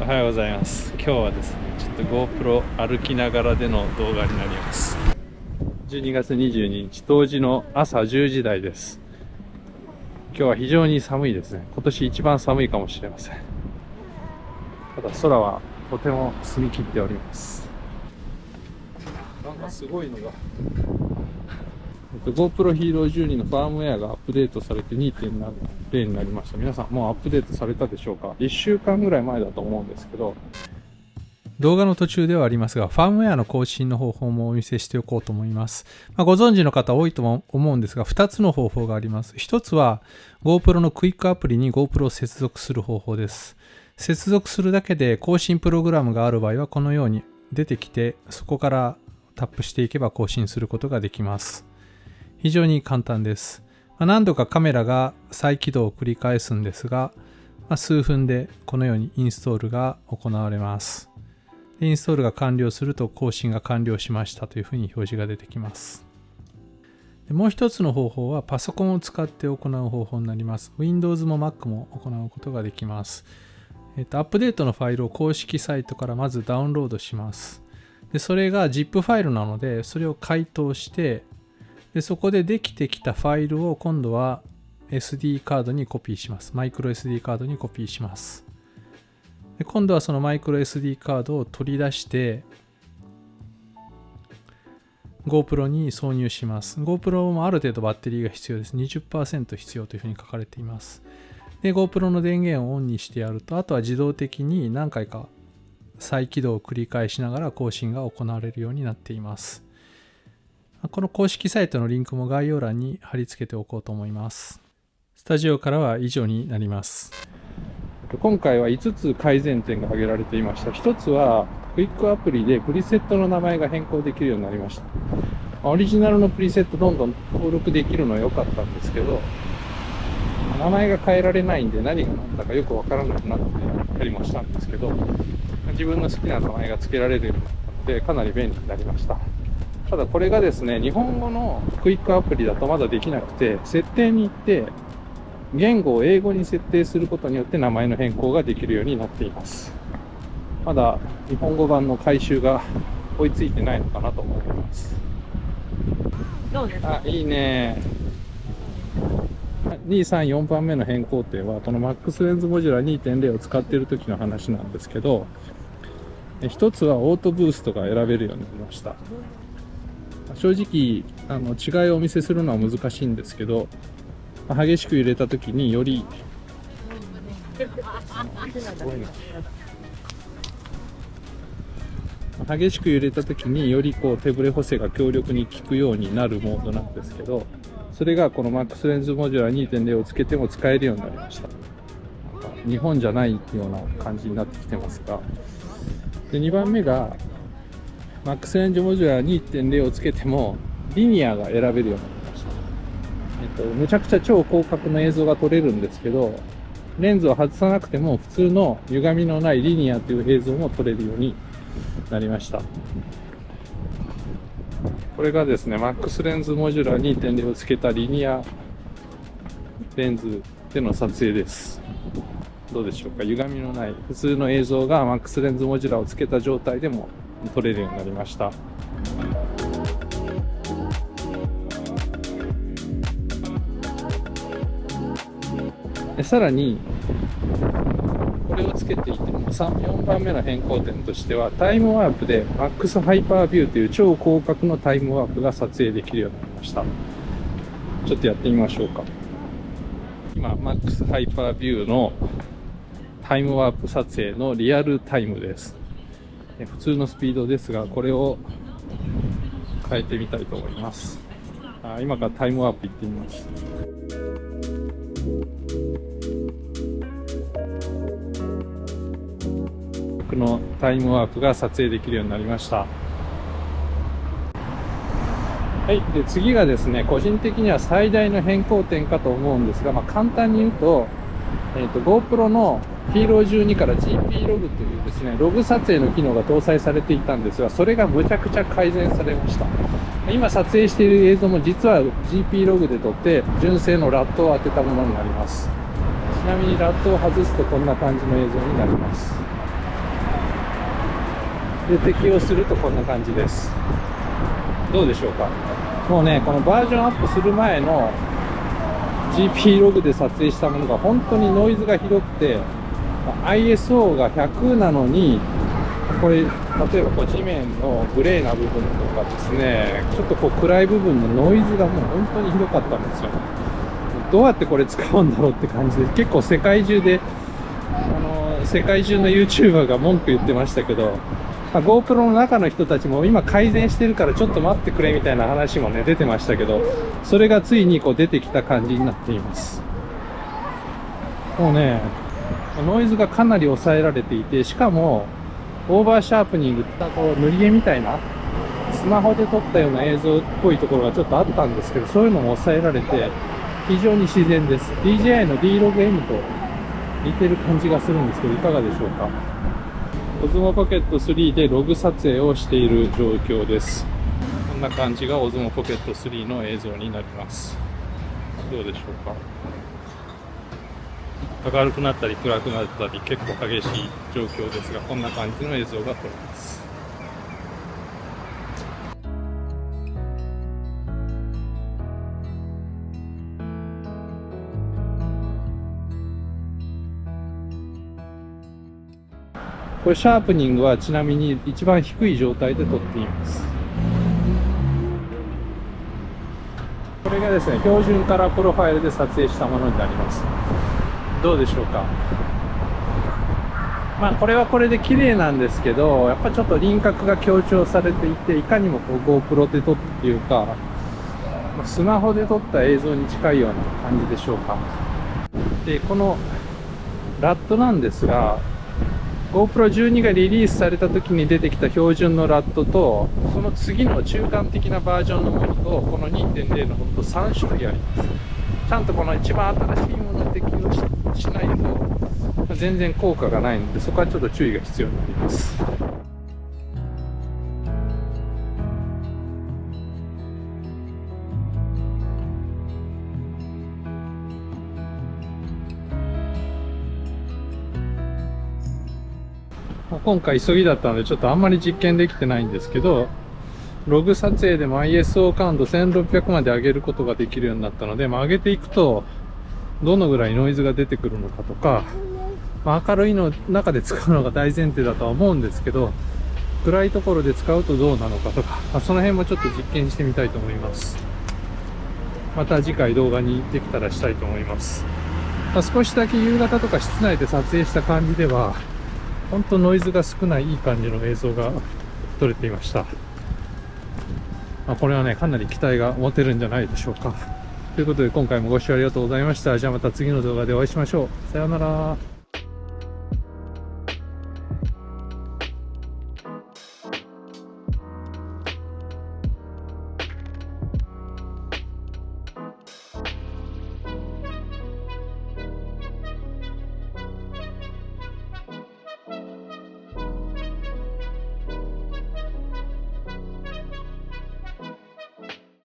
はようございます。今日はですね、ちょっと GoPro 歩きながらでの動画になります。12月22日、冬至の朝10時台です。今日は非常に寒いですね。今年一番寒いかもしれません。ただ空はとても澄み切っております。なんかすごいのが、GoPro Hero 12のファームウェアがアップデートされて 2.0 になりました。皆さんもうアップデートされたでしょうか？ 1 週間ぐらい前だと思うんですけど、動画の途中ではありますが、ファームウェアの更新の方法もお見せしておこうと思います。ご存知の方多いと思うんですが、2つの方法があります。1つは GoPro のクイックアプリに GoPro を接続する方法です。接続するだけで更新プログラムがある場合はこのように出てきて、そこからタップしていけば更新することができます。非常に簡単です。何度かカメラが再起動を繰り返すんですが、数分でこのようにインストールが行われます。インストールが完了すると更新が完了しましたというふうに表示が出てきます。もう一つの方法はパソコンを使って行う方法になります。Windows も Mac も行うことができます。アップデートのファイルを公式サイトからまずダウンロードします。それが ZIP ファイルなので、それを解凍して、そこでできてきたファイルを今度は SD カードにコピーします。マイクロ SD カードにコピーします。今度はそのマイクロ SD カードを取り出して GoPro に挿入します。GoPro もある程度バッテリーが必要です。20% 必要というふうに書かれています。で、GoPro の電源をオンにしてやると、あとは自動的に何回か再起動を繰り返しながら更新が行われるようになっています。この公式サイトのリンクも概要欄に貼り付けておこうと思います。スタジオからは以上になります。今回は5つ改善点が挙げられていました。1つはクイックアプリでプリセットの名前が変更できるようになりました。オリジナルのプリセットどんどん登録できるのは良かったんですけど、名前が変えられないんで何が何だかよくわからなくなってやったりもしたんですけど、自分の好きな名前が付けられるようになったのでかなり便利になりました。ただこれがですね、日本語のクイックアプリだとまだできなくて、設定に行って言語を英語に設定することによって名前の変更ができるようになっています。まだ日本語版の改修が追いついてないのかなと思います。どうですか？いいね。2、3、4番目の変更点はこの MAX レンズモジュラ 2.0 を使っている時の話なんですけど、一つはオートブーストが選べるようになりました。正直違いをお見せするのは難しいんですけど、激しく揺れた時により激しく揺れた時により手ブレ補正が強力に効くようになるモードなんですけど、それがこの MAX レンズモジュラ 2.0 をつけても使えるようになりました。日本じゃないような感じになってきてますが、で2番目がMAX レンズモジュラ 2.0 をつけてもリニアが選べるようになりました。むちゃくちゃ超広角の映像が撮れるんですけど、レンズを外さなくても普通の歪みのないリニアという映像も撮れるようになりました。これがですね、MAX レンズモジュラ 2.0 をつけたリニアレンズでの撮影です。どうでしょうか？歪みのない普通の映像が MAX レンズモジュラをつけた状態でも撮れるようになりました。さらにこれをつけていても4番目の変更点としては、タイムワープで MAX ハイパービューという超広角のタイムワープが撮影できるようになりました。ちょっとやってみましょうか。今 MAX ハイパービューのタイムワープ撮影のリアルタイムです。普通のスピードですが、これを変えてみたいと思います。今からタイムワープ行ってみます。僕のタイムワープが撮影できるようになりました。はい、で次がですね、個人的には最大の変更点かと思うんですが、簡単に言うと、GoPro の Hero 12から GP ログというですね、ログ撮影の機能が搭載されていたんですが、それがむちゃくちゃ改善されました。今撮影している映像も実は GP ログで撮って純正のラットを当てたものになります。ちなみにラットを外すとこんな感じの映像になります。で適用するとこんな感じです。どうでしょうか。もうね、このバージョンアップする前の GP ログで撮影したものが本当にノイズがひどくて、ISO が100なのに、これ例えばこう地面のグレーな部分とかですね、ちょっとこう暗い部分のノイズがもう本当にひどかったんですよ。どうやってこれ使うんだろうって感じで、結構世界中で世界中の YouTuber が文句言ってましたけど、GoPro の中の人たちも今改善してるからちょっと待ってくれみたいな話もね出てましたけど、それがついにこう出てきた感じになっています。もうね、ノイズがかなり抑えられていて、しかもオーバーシャープニングってこう塗り絵みたいなスマホで撮ったような映像っぽいところがちょっとあったんですけど、そういうのも抑えられて非常に自然です。 DJI の D-Log-M と似てる感じがするんですけど、いかがでしょうか。Osmo Pocket 3でログ撮影をしている状況です。こんな感じが Osmo Pocket 3の映像になります。どうでしょうか。明るくなったり暗くなったり結構激しい状況ですが、こんな感じの映像が撮れます。これシャープニングはちなみに一番低い状態で撮っています。これがですね、標準カラープロファイルで撮影したものになります。どうでしょうか。まあこれはこれで綺麗なんですけど、やっぱちょっと輪郭が強調されていて、いかにもこう GoPro で撮ったっていうか、スマホで撮った映像に近いような感じでしょうか。で、このラットなんですが、GoPro 12がリリースされた時に出てきた標準のラットと、その次の中間的なバージョンのものと、この 2.0 のものと3種類あります。ちゃんとこの一番新しいものを適用 しないと全然効果がないので、そこはちょっと注意が必要になります。今回急ぎだったのでちょっとあんまり実験できてないんですけど、ログ撮影でも ISO 感度1600まで上げることができるようになったので、上げていくとどのぐらいノイズが出てくるのかとか、明るいの中で使うのが大前提だとは思うんですけど、暗いところで使うとどうなのかとか、その辺もちょっと実験してみたいと思います。また次回動画にできたらしたいと思います。少しだけ夕方とか室内で撮影した感じでは本当ノイズが少ないいい感じの映像が撮れていました。これはね、かなり期待が持てるんじゃないでしょうか。ということで今回もご視聴ありがとうございました。じゃあまた次の動画でお会いしましょう。さようなら。